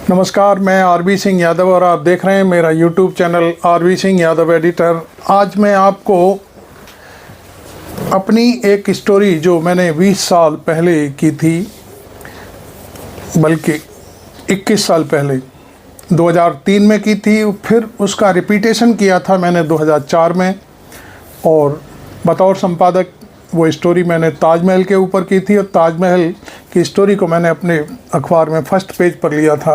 नमस्कार, मैं आरबी सिंह यादव और आप देख रहे हैं मेरा YouTube channel RB Singh Yadav editor. आज मैं आपको अपनी एक स्टोरी जो मैंने 20 साल पहले की थी, बल्कि 21 साल पहले 2003 में की थी, फिर उसका रिपीटेशन किया था मैंने 2004 में। और बतौर संपादक वो स्टोरी मैंने ताजमहल के ऊपर की थी और ताजमहल की स्टोरी को मैंने अपने अखबार में फर्स्ट पेज पर लिया था।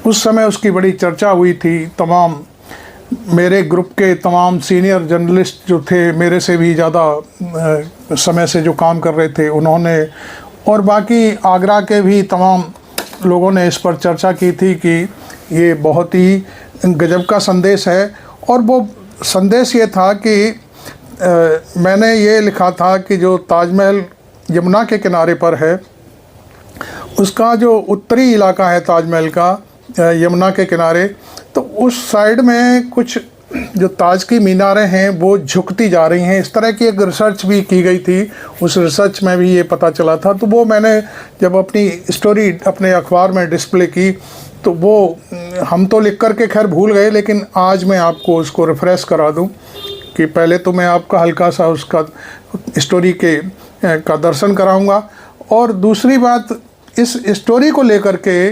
उस समय उसकी बड़ी चर्चा हुई थी। तमाम मेरे ग्रुप के तमाम सीनियर जर्नलिस्ट जो थे, मेरे से भी ज़्यादा समय से जो काम कर रहे थे, उन्होंने और बाकी आगरा के भी तमाम लोगों ने इस पर चर्चा की थी कि ये बहुत ही गजब का संदेश है। और वो संदेश ये था कि मैंने ये लिखा था कि जो ताजमहल यमुना के किनारे पर है, उसका जो उत्तरी इलाका है ताजमहल का यमुना के किनारे, तो उस साइड में कुछ जो ताज की मीनारें हैं वो झुकती जा रही हैं। इस तरह की एक रिसर्च भी की गई थी। उस रिसर्च में भी ये पता चला था। तो वो मैंने जब अपनी स्टोरी अपने अखबार में डिस्प्ले की तो वो हम तो लिख कर के खैर भूल गए, लेकिन आज मैं आपको उसको रिफ़्रेश करा दूं कि पहले तो मैं आपका हल्का सा उसका स्टोरी का दर्शन कराऊंगा। और दूसरी बात, इस स्टोरी को लेकर के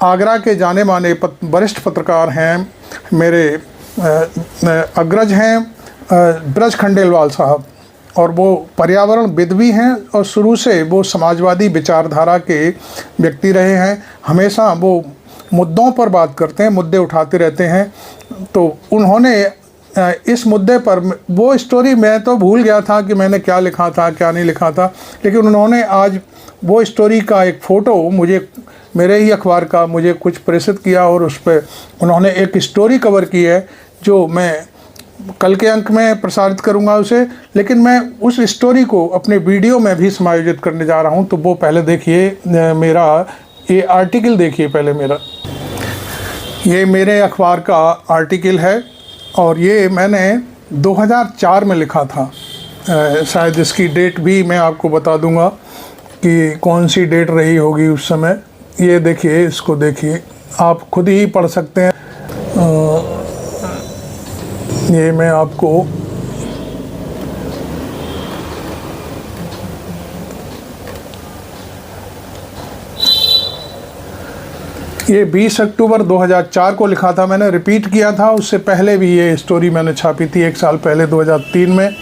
आगरा के जाने माने वरिष्ठ पत्रकार हैं, मेरे अग्रज हैं ब्रज खंडेलवाल साहब, और वो पर्यावरणविद भी हैं और शुरू से वो समाजवादी विचारधारा के व्यक्ति रहे हैं। हमेशा वो मुद्दों पर बात करते हैं, मुद्दे उठाते रहते हैं। तो उन्होंने इस मुद्दे पर वो स्टोरी, मैं तो भूल गया था कि मैंने क्या लिखा था क्या नहीं लिखा था, लेकिन उन्होंने आज वो स्टोरी का एक फ़ोटो मुझे मेरे ही अखबार का मुझे कुछ प्रेषित किया और उस पर उन्होंने एक स्टोरी कवर की है जो मैं कल के अंक में प्रसारित करूंगा उसे। लेकिन मैं उस स्टोरी को अपने वीडियो में भी समायोजित करने जा रहा हूं। तो वो पहले देखिए, मेरा ये आर्टिकल देखिए पहले मेरा। ये मेरे अखबार का आर्टिकल है और ये मैंने 2004 में लिखा था। शायद इसकी डेट भी मैं आपको बता दूंगा कि कौन सी डेट रही होगी उस समय। ये देखिए, इसको देखिए, आप खुद ही पढ़ सकते हैं। ये मैं आपको ये 20 अक्टूबर 2004 को लिखा था। मैंने रिपीट किया था, उससे पहले भी ये स्टोरी मैंने छापी थी 1 साल पहले 2003 में।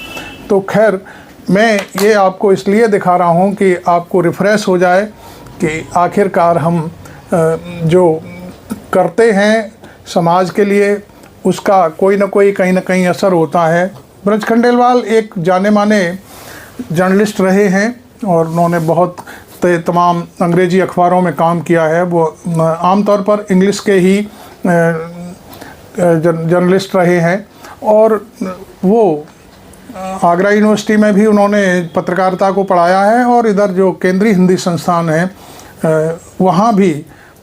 तो खैर, मैं ये आपको इसलिए दिखा रहा हूँ कि आपको रिफ़्रेश हो जाए कि आखिरकार हम जो करते हैं समाज के लिए उसका कोई ना कोई कहीं ना कहीं असर होता है। ब्रज खंडेलवाल एक जाने माने जर्नलिस्ट रहे हैं और उन्होंने बहुत तमाम अंग्रेज़ी अखबारों में काम किया है। वो आमतौर पर इंग्लिश के ही जर्नलिस्ट रहे हैं और वो आगरा यूनिवर्सिटी में भी उन्होंने पत्रकारिता को पढ़ाया है और इधर जो केंद्रीय हिंदी संस्थान है वहाँ भी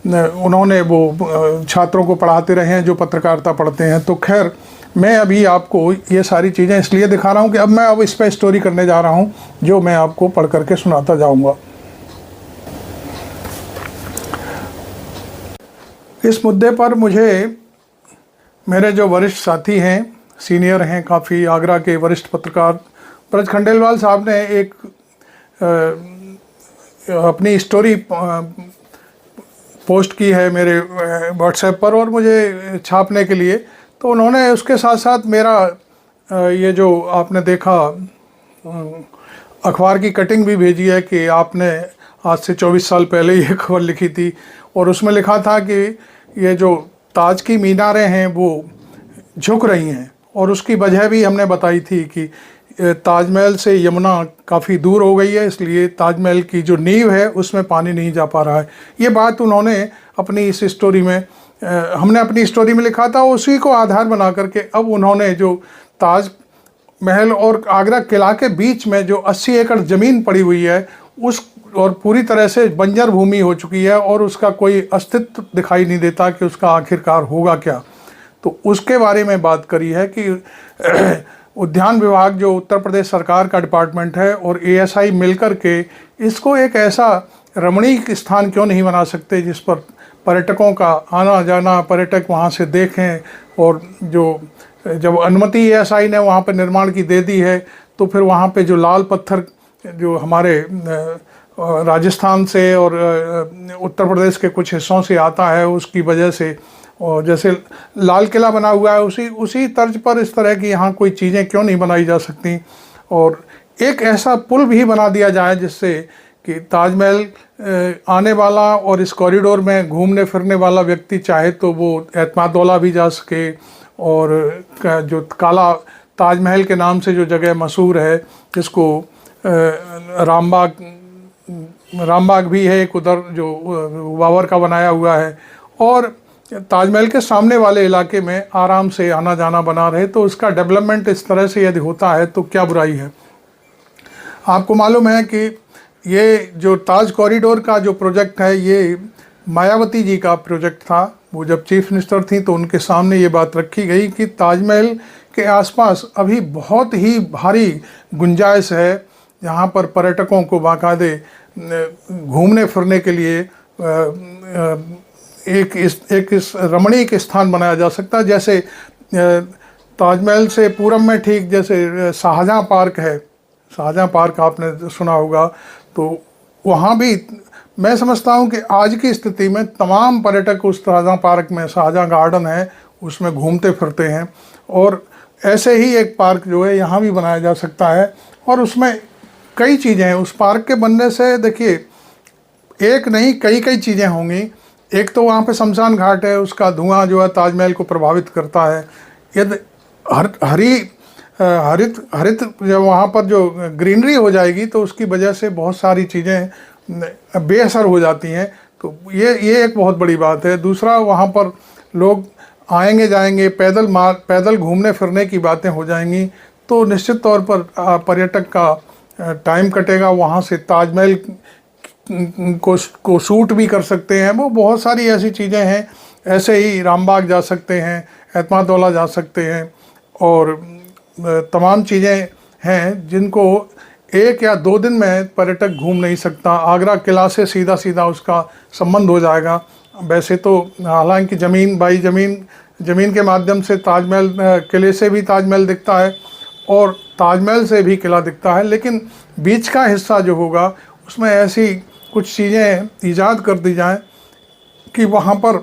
उन्होंने वो छात्रों को पढ़ाते रहे हैं जो पत्रकारिता पढ़ते हैं। तो खैर, मैं अभी आपको ये सारी चीज़ें इसलिए दिखा रहा हूँ कि अब इस पर स्टोरी करने जा रहा हूँ जो मैं आपको पढ़ करके सुनाता जाऊँगा। इस मुद्दे पर मुझे मेरे जो वरिष्ठ साथी हैं, सीनियर हैं काफ़ी, आगरा के वरिष्ठ पत्रकार ब्रज खंडेलवाल साहब ने एक अपनी स्टोरी पोस्ट की है मेरे व्हाट्सएप पर और मुझे छापने के लिए। तो उन्होंने उसके साथ साथ मेरा ये जो आपने देखा अखबार की कटिंग भी भेजी है कि आपने आज से 24 साल पहले ये खबर लिखी थी और उसमें लिखा था कि ये जो ताज की मीनारें हैं वो झुक रही हैं। और उसकी वजह भी हमने बताई थी कि ताजमहल से यमुना काफ़ी दूर हो गई है, इसलिए ताजमहल की जो नींव है उसमें पानी नहीं जा पा रहा है। ये बात उन्होंने अपनी इस स्टोरी में हमने अपनी स्टोरी में लिखा था। उसी को आधार बना करके अब उन्होंने जो ताजमहल और आगरा किला के बीच में जो 80 एकड़ ज़मीन पड़ी हुई है उस और पूरी तरह से बंजर भूमि हो चुकी है और उसका कोई अस्तित्व दिखाई नहीं देता कि उसका आखिरकार होगा क्या, तो उसके बारे में बात करी है कि उद्यान विभाग जो उत्तर प्रदेश सरकार का डिपार्टमेंट है और एएसआई मिलकर के इसको एक ऐसा रमणीक स्थान क्यों नहीं बना सकते जिस पर पर्यटकों का आना जाना, पर्यटक वहाँ से देखें, और जो जब अनुमति एएसआई ने वहाँ पर निर्माण की दे दी है तो फिर वहाँ पे जो लाल पत्थर जो हमारे राजस्थान से और उत्तर प्रदेश के कुछ हिस्सों से आता है उसकी वजह से, और जैसे लाल किला बना हुआ है उसी तर्ज पर इस तरह की यहाँ कोई चीज़ें क्यों नहीं बनाई जा सकती। और एक ऐसा पुल भी बना दिया जाए जिससे कि ताजमहल आने वाला और इस कॉरिडोर में घूमने फिरने वाला व्यक्ति चाहे तो वो एतमादौला भी जा सके, और जो काला ताजमहल के नाम से जो जगह मशहूर है जिसको रामबाग भी है एक उधर जो बाबर का बनाया हुआ है, और ताजमहल के सामने वाले इलाके में आराम से आना जाना बना रहे, तो उसका डेवलपमेंट इस तरह से यदि होता है तो क्या बुराई है। आपको मालूम है कि ये जो ताज कॉरिडोर का जो प्रोजेक्ट है ये मायावती जी का प्रोजेक्ट था। वो जब चीफ मिनिस्टर थी तो उनके सामने ये बात रखी गई कि ताजमहल के आसपास अभी बहुत ही भारी गुंजाइश है, यहाँ पर पर्यटकों को बाकायदे घूमने फिरने के लिए एक इस रमणीक स्थान बनाया जा सकता है। जैसे ताजमहल से पूरब में ठीक जैसे शाहजहाँ पार्क है, शाहजहाँ पार्क आपने सुना होगा, तो वहाँ भी मैं समझता हूँ कि आज की स्थिति में तमाम पर्यटक उस शाहजहाँ पार्क में, शाहजहाँ गार्डन है उसमें घूमते फिरते हैं, और ऐसे ही एक पार्क जो है यहाँ भी बनाया जा सकता है। और उसमें कई चीज़ें हैं, उस पार्क के बनने से देखिए एक नहीं कई चीज़ें होंगी। एक तो वहाँ पे शमशान घाट है, उसका धुआं जो है ताजमहल को प्रभावित करता है। यदि हरित जब वहाँ पर जो ग्रीनरी हो जाएगी तो उसकी वजह से बहुत सारी चीज़ें बेअसर हो जाती हैं, तो ये एक बहुत बड़ी बात है। दूसरा, वहाँ पर लोग आएंगे जाएंगे, पैदल घूमने फिरने की बातें हो जाएंगी, तो निश्चित तौर पर पर्यटक का टाइम कटेगा। वहाँ से ताजमहल को शूट भी कर सकते हैं, वो बहुत सारी ऐसी चीज़ें हैं। ऐसे ही रामबाग जा सकते हैं, एतमादौला जा सकते हैं, और तमाम चीज़ें हैं जिनको 1 या 2 दिन में पर्यटक घूम नहीं सकता। आगरा किला से सीधा उसका संबंध हो जाएगा। वैसे तो हालांकि ज़मीन के माध्यम से ताजमहल, किले से भी ताजमहल दिखता है और ताजमहल से भी किला दिखता है, लेकिन बीच का हिस्सा जो होगा उसमें ऐसी कुछ चीज़ें ईजाद कर दी जाएं कि वहाँ पर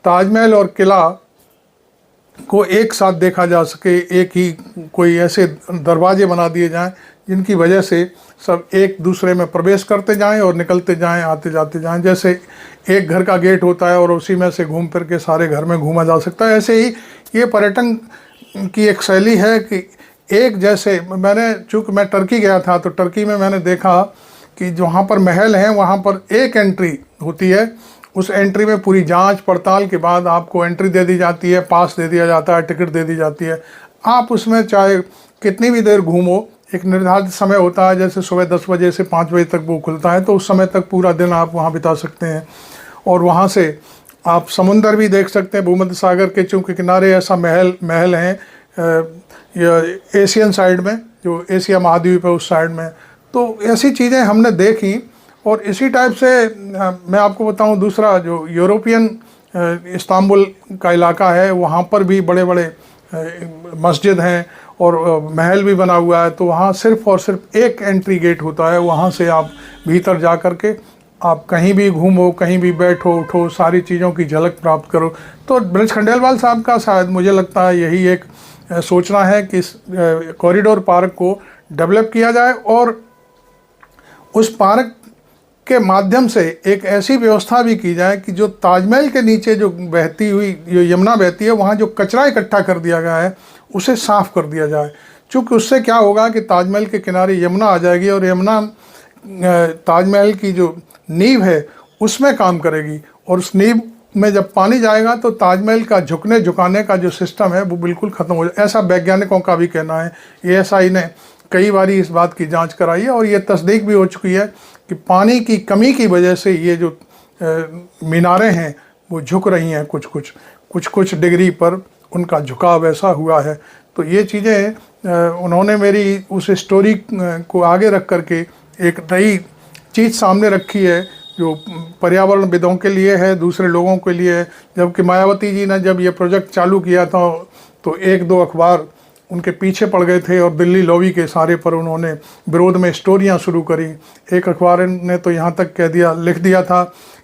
ताजमहल और किला को एक साथ देखा जा सके। एक ही कोई ऐसे दरवाजे बना दिए जाएं जिनकी वजह से सब एक दूसरे में प्रवेश करते जाएं और निकलते जाएं, आते जाते जाएं। जैसे एक घर का गेट होता है और उसी में से घूम फिर के सारे घर में घूमा जा सकता है, ऐसे ही ये पर्यटन की एक शैली है कि एक जैसे चूँकि मैं टर्की गया था तो टर्की में मैंने देखा कि जहाँ पर महल हैं वहाँ पर एक एंट्री होती है, उस एंट्री में पूरी जांच पड़ताल के बाद आपको एंट्री दे दी जाती है, पास दे दिया जाता है, टिकट दे दी जाती है। आप उसमें चाहे कितनी भी देर घूमो, एक निर्धारित समय होता है, जैसे सुबह 10 बजे से 5 बजे तक वो खुलता है, तो उस समय तक पूरा दिन आप वहाँ बिता सकते हैं। और वहाँ से आप समुंदर भी देख सकते हैं, भूमध्य सागर के चूँकि किनारे ऐसा महल हैं एशियन साइड में, जो एशिया महाद्वीप है उस साइड में। तो ऐसी चीज़ें हमने देखी। और इसी टाइप से मैं आपको बताऊं, दूसरा जो यूरोपियन इस्तांबुल का इलाका है, वहाँ पर भी बड़े बड़े मस्जिद हैं और महल भी बना हुआ है। तो वहाँ सिर्फ़ और सिर्फ एक एंट्री गेट होता है, वहाँ से आप भीतर जा कर के आप कहीं भी घूमो, कहीं भी बैठो उठो, सारी चीज़ों की झलक प्राप्त करो। तो ब्रज खंडेलवाल साहब का शायद मुझे लगता है यही एक सोचना है कि इस कॉरिडोर पार्क को डेवलप किया जाए और उस पार्क के माध्यम से एक ऐसी व्यवस्था भी की जाए कि जो ताजमहल के नीचे जो बहती हुई जो यमुना बहती है, वहाँ जो कचरा इकट्ठा कर दिया गया है उसे साफ़ कर दिया जाए। चूँकि उससे क्या होगा कि ताजमहल के किनारे यमुना आ जाएगी और यमुना ताजमहल की जो नींव है उसमें काम करेगी, और उस नींव में जब पानी जाएगा तो ताजमहल का झुकने झुकाने का जो सिस्टम है वो बिल्कुल ख़त्म हो जाए, ऐसा वैज्ञानिकों का भी कहना है। एएसआई ने कई बार इस बात की जांच कराई है और ये तस्दीक भी हो चुकी है कि पानी की कमी की वजह से ये जो मीनारें हैं वो झुक रही हैं, कुछ डिग्री पर उनका झुकाव ऐसा हुआ है। तो ये चीज़ें उन्होंने मेरी उस स्टोरी को आगे रख करके एक नई चीज़ सामने रखी है जो पर्यावरणविदों के लिए है, दूसरे लोगों के लिए है। जबकि मायावती जी ने जब ये प्रोजेक्ट चालू किया था तो एक दो अखबार उनके पीछे पड़ गए थे और दिल्ली लॉबी के इशारे पर उन्होंने विरोध में स्टोरियां शुरू करी। एक अखबार ने तो यहाँ तक लिख दिया था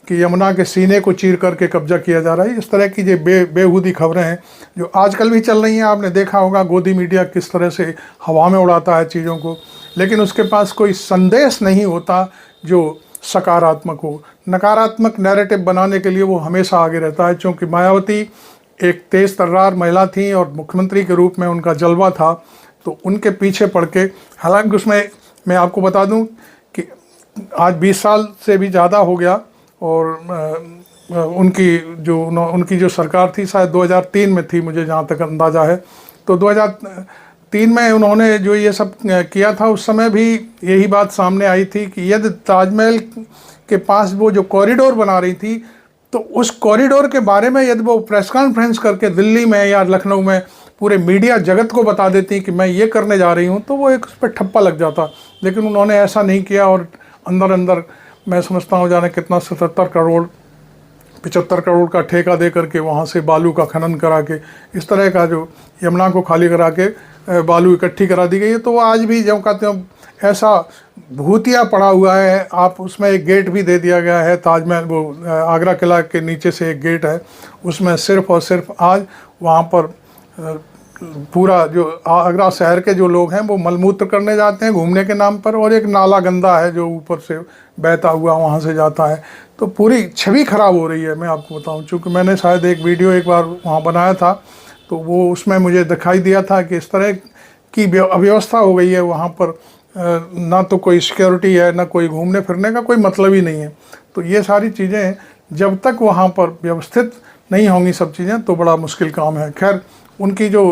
कि यमुना के सीने को चीर करके कब्जा किया जा रहा है। इस तरह की जो बेहूदी खबरें हैं जो आजकल भी चल रही हैं। आपने देखा होगा गोदी मीडिया किस तरह से हवा में उड़ाता है चीज़ों को, लेकिन उसके पास कोई संदेश नहीं होता जो सकारात्मक हो। नकारात्मक नैरेटिव बनाने के लिए वो हमेशा आगे रहता है। क्योंकि मायावती एक तेज़ तर्रार महिला थी और मुख्यमंत्री के रूप में उनका जलवा था, तो उनके पीछे पड़ के, हालांकि उसमें मैं आपको बता दूं कि आज 20 साल से भी ज़्यादा हो गया और उनकी जो सरकार थी शायद 2003 में थी, मुझे जहाँ तक अंदाज़ा है। तो 2003 में उन्होंने जो ये सब किया था, उस समय भी यही बात सामने आई थी कि यदि ताजमहल के पास वो जो कॉरिडोर बना रही थी, तो उस कॉरिडोर के बारे में यदि वो प्रेस कॉन्फ्रेंस करके दिल्ली में या लखनऊ में पूरे मीडिया जगत को बता देती कि मैं ये करने जा रही हूँ, तो वो एक उस पर ठप्पा लग जाता। लेकिन उन्होंने ऐसा नहीं किया और अंदर अंदर मैं समझता हूँ जाने कितना 75 करोड़ का ठेका दे करके वहाँ से बालू का खनन करा के, इस तरह का जो यमुना को खाली करा के बालू इकट्ठी करा दी गई है। तो वो आज भी जो कहते हैं ऐसा भूतिया पड़ा हुआ है। आप उसमें एक गेट भी दे दिया गया है, ताजमहल वो आगरा किला के नीचे से एक गेट है, उसमें सिर्फ़ और सिर्फ आज वहाँ पर पूरा जो आगरा शहर के जो लोग हैं वो मलमूत्र करने जाते हैं घूमने के नाम पर, और एक नाला गंदा है जो ऊपर से बहता हुआ वहाँ से जाता है। तो पूरी छवि ख़राब हो रही है। मैं आपको बताऊँ, चूँकि मैंने शायद एक वीडियो एक बार वहाँ बनाया था, तो वो उसमें मुझे दिखाई दिया था कि इस तरह की अव्यवस्था हो गई है वहाँ पर। ना तो कोई सिक्योरिटी है, ना कोई घूमने फिरने का कोई मतलब ही नहीं है। तो ये सारी चीज़ें जब तक वहाँ पर व्यवस्थित नहीं होंगी सब चीज़ें, तो बड़ा मुश्किल काम है। खैर, उनकी जो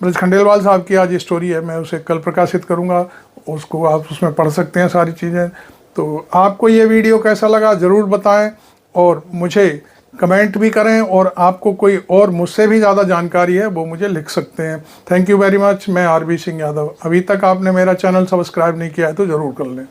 ब्रज खंडेलवाल साहब की आज स्टोरी है, मैं उसे कल प्रकाशित करूँगा, उसको आप उसमें पढ़ सकते हैं सारी चीज़ें। तो आपको ये वीडियो कैसा लगा ज़रूर बताएं और मुझे कमेंट भी करें, और आपको कोई और मुझसे भी ज़्यादा जानकारी है वो मुझे लिख सकते हैं। Thank you very much. मैं आरबी सिंह यादव। अभी तक आपने मेरा चैनल सब्सक्राइब नहीं किया है तो ज़रूर कर लें।